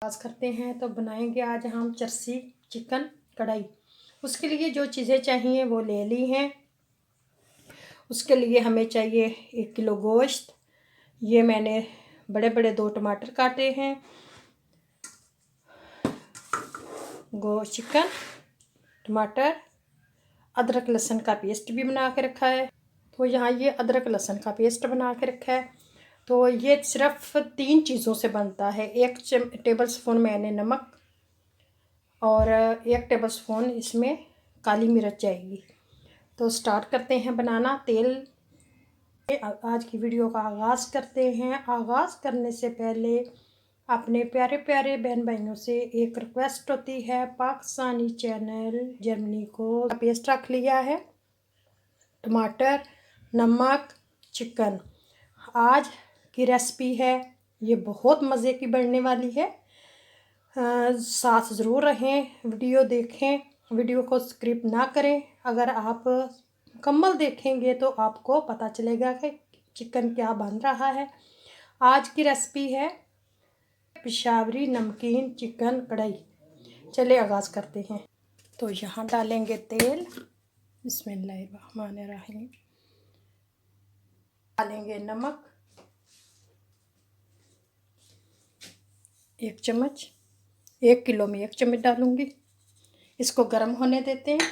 आगाज़ करते हैं। तो बनाएंगे आज हम चरसी चिकन कढ़ाई। उसके लिए जो चीज़ें चाहिए वो ले ली हैं। उसके लिए हमें चाहिए 1 किलो गोश्त। ये मैंने बड़े बड़े 2 टमाटर काटे हैं। गोश्त, चिकन, टमाटर, अदरक लहसुन का पेस्ट भी बना के रखा है। तो यहाँ ये अदरक लहसुन का पेस्ट बना के रखा है। तो ये सिर्फ 3 चीज़ों से बनता है। 1 टेबल स्पून मैंने नमक और 1 टेबल स्पून इसमें काली मिर्च जाएगी। तो स्टार्ट करते हैं बनाना। तेल आज की वीडियो का आगाज़ करते हैं। आगाज़ करने से पहले अपने प्यारे प्यारे बहन भाइयों से एक रिक्वेस्ट होती है। पाकिस्तानी चैनल जर्मनी को पेस्ट रख लिया है, टमाटर, नमक, चिकन। आज की रेसिपी है, ये बहुत मज़े की बनने वाली है। साथ ज़रूर रहें, वीडियो देखें, वीडियो को स्किप ना करें। अगर आप मुकम्मल देखेंगे तो आपको पता चलेगा कि चिकन क्या बन रहा है। आज की रेसिपी है पेशावरी नमकीन चिकन कढ़ाई। चले आगाज़ करते हैं। तो यहाँ डालेंगे तेल। बिस्मिल्लाहिर्रहमानिर्रहीम। डालेंगे नमक 1 चम्मच। 1 किलो में 1 चम्मच डालूंगी। इसको गर्म होने देते हैं।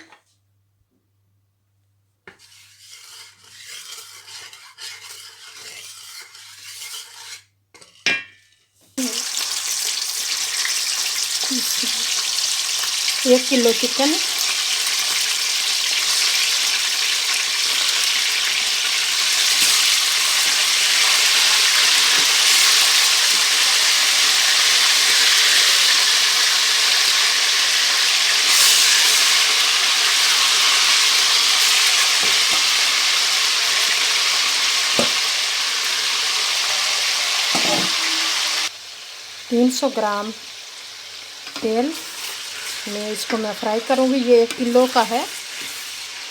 एक किलो चिकन, तीन 300 ग्राम तेल में इसको मैं फ्राई करूँगी। ये 1 किलो का है,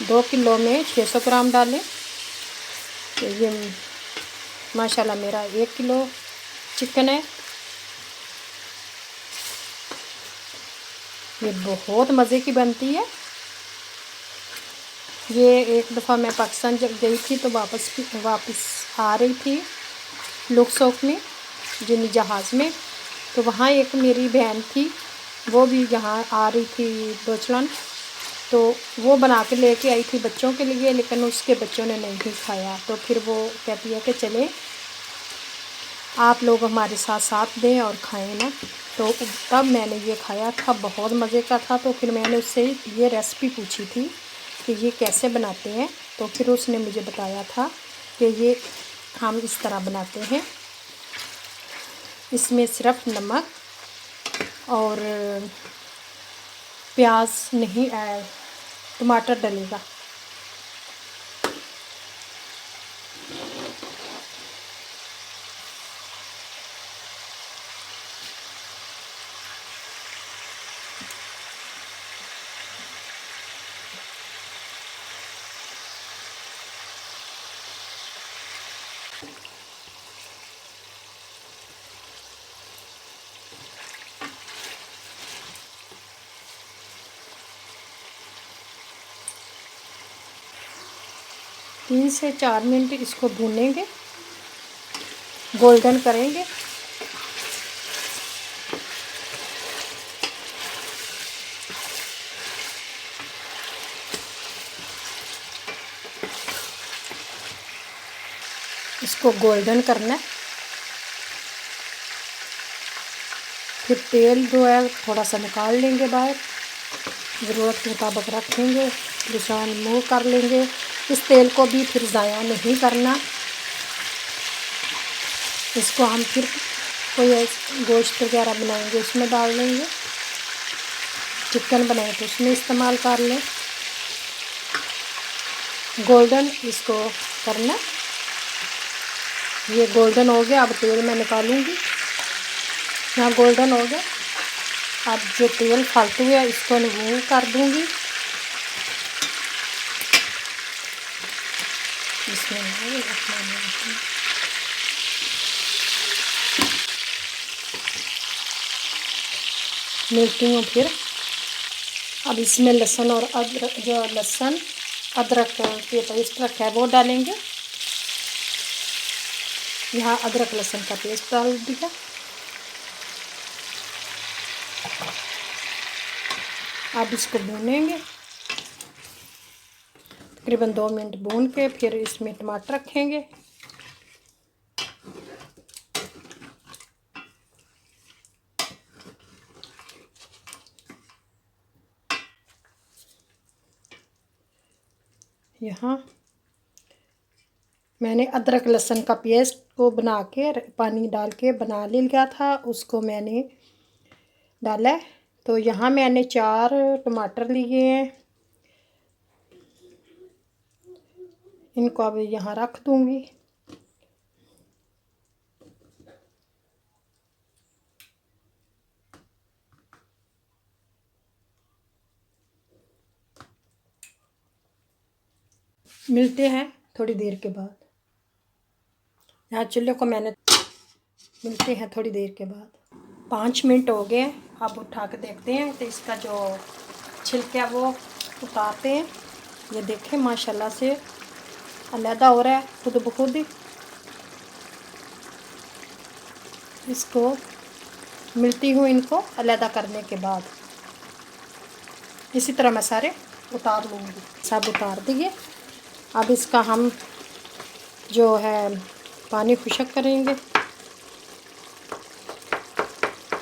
2 किलो में 600 ग्राम डालें। तो ये माशाल्लाह मेरा 1 किलो चिकन है। ये बहुत मज़े की बनती है। ये एक दफ़ा मैं पाकिस्तान जब गई थी तो वापस आ रही थी लुक्सोक में, जिनी जहाज़ में। तो वहाँ एक मेरी बहन थी, वो भी यहाँ आ रही थी डोचलन। तो वो बना के लेके आई थी बच्चों के लिए, लेकिन उसके बच्चों ने नहीं खाया। तो फिर वो कहती है कि चलें आप लोग हमारे साथ साथ दें और खाएं ना। तो तब मैंने ये खाया था, बहुत मज़े का था। तो फिर मैंने उससे ये रेसिपी पूछी थी कि ये कैसे बनाते हैं। तो फिर उसने मुझे बताया था कि ये हम इस तरह बनाते हैं। इसमें सिर्फ नमक और प्याज नहीं, टमाटर डलेगा। तीन से 4 मिनट इसको भूनेंगे, गोल्डन करेंगे। इसको गोल्डन करना है। फिर तेल जो है थोड़ा सा निकाल लेंगे बाहर, ज़रूरत के मुताबिक रखेंगे, निशान मूव कर लेंगे। इस तेल को भी फिर ज़ाया नहीं करना। इसको हम फिर कोई गोश्त वगैरह बनाएंगे उसमें डाल देंगे, चिकन बनाए तो उसमें इस्तेमाल कर लें। गोल्डन इसको करना। ये गोल्डन हो गया, अब तेल मैं निकालूंगी। यहाँ गोल्डन हो गया। अब जो तेल फालतू है इसको रिमूव कर दूंगी। इसमें मिलती हूँ फिर। अब इसमें लहसुन और अदरक, जो लहसुन अदरक के पेस्ट रखा है वो डालेंगे। यहाँ अदरक लहसुन का पेस्ट डाल दिया। अब इसको भूनेंगे तकरीबन 2 मिनट भून के फिर इसमें टमाटर रखेंगे। यहाँ मैंने अदरक लहसुन का पेस्ट को बना के पानी डाल के बना लिया था, उसको मैंने डाला है। तो यहाँ मैंने 4 टमाटर लिए हैं, इनको अब यहाँ रख दूँगी। मिलते हैं थोड़ी देर के बाद। यहाँ चूल्हे को मैंने मिलते हैं थोड़ी देर के बाद। 5 मिनट हो गए। अब उठा के देखते हैं तो इसका जो छिलका है वो उतारते हैं। ये देखें माशाल्लाह से अलहदा हो रहा है खुद ब खुद ही। इसको मिलती हूँ इनको अलहदा करने के बाद। इसी तरह मैं सारे उतार लूँगी। सब उतार दिए। अब इसका हम जो है पानी खुशक करेंगे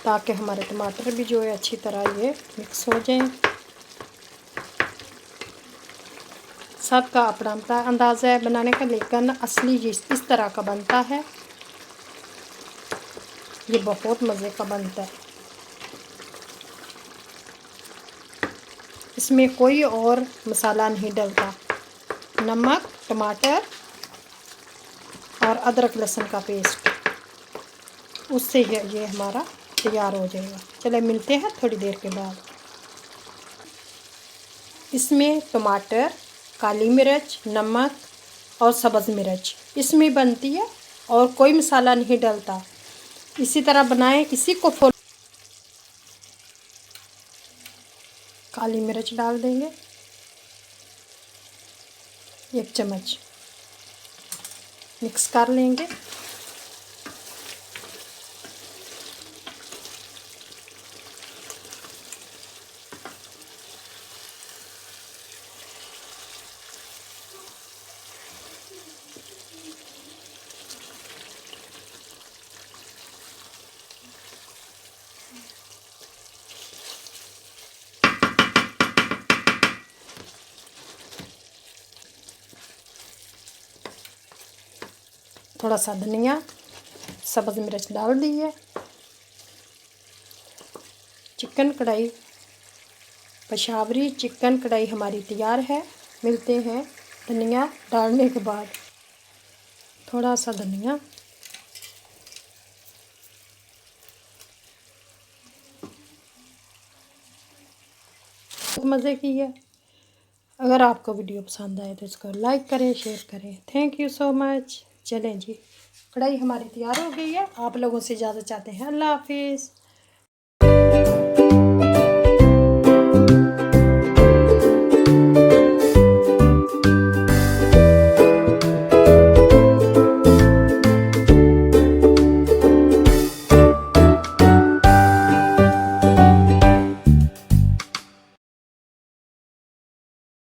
ताकि हमारे टमाटर भी जो है अच्छी तरह ये मिक्स हो जाएं। सबका अपना अपना अंदाज़ा है बनाने का, लेकिन असली इस तरह का बनता है। ये बहुत मज़े का बनता है। इसमें कोई और मसाला नहीं डलता। नमक, टमाटर और अदरक लहसुन का पेस्ट, उससे ये हमारा तैयार हो जाएगा। चले मिलते हैं थोड़ी देर के बाद। इसमें टमाटर, काली मिर्च, नमक और सब्ज़ मिर्च इसमें बनती है और कोई मसाला नहीं डलता। इसी तरह बनाएं। इसी को फॉलो। काली मिर्च डाल देंगे 1 चम्मच, मिक्स कर लेंगे। थोड़ा सा धनिया, सब्ज़ मिर्च डाल दी है। चिकन कढ़ाई, पेशावरी चिकन कढ़ाई हमारी तैयार है। मिलते हैं धनिया डालने के बाद। थोड़ा सा धनिया, बहुत मज़े की है। अगर आपको वीडियो पसंद आए तो इसको लाइक करें, शेयर करें। Thank you so much. चलें जी, कढ़ाई हमारी तैयार हो गई है। आप लोगों से इजाज़त चाहते हैं। अल्लाह हाफिज़।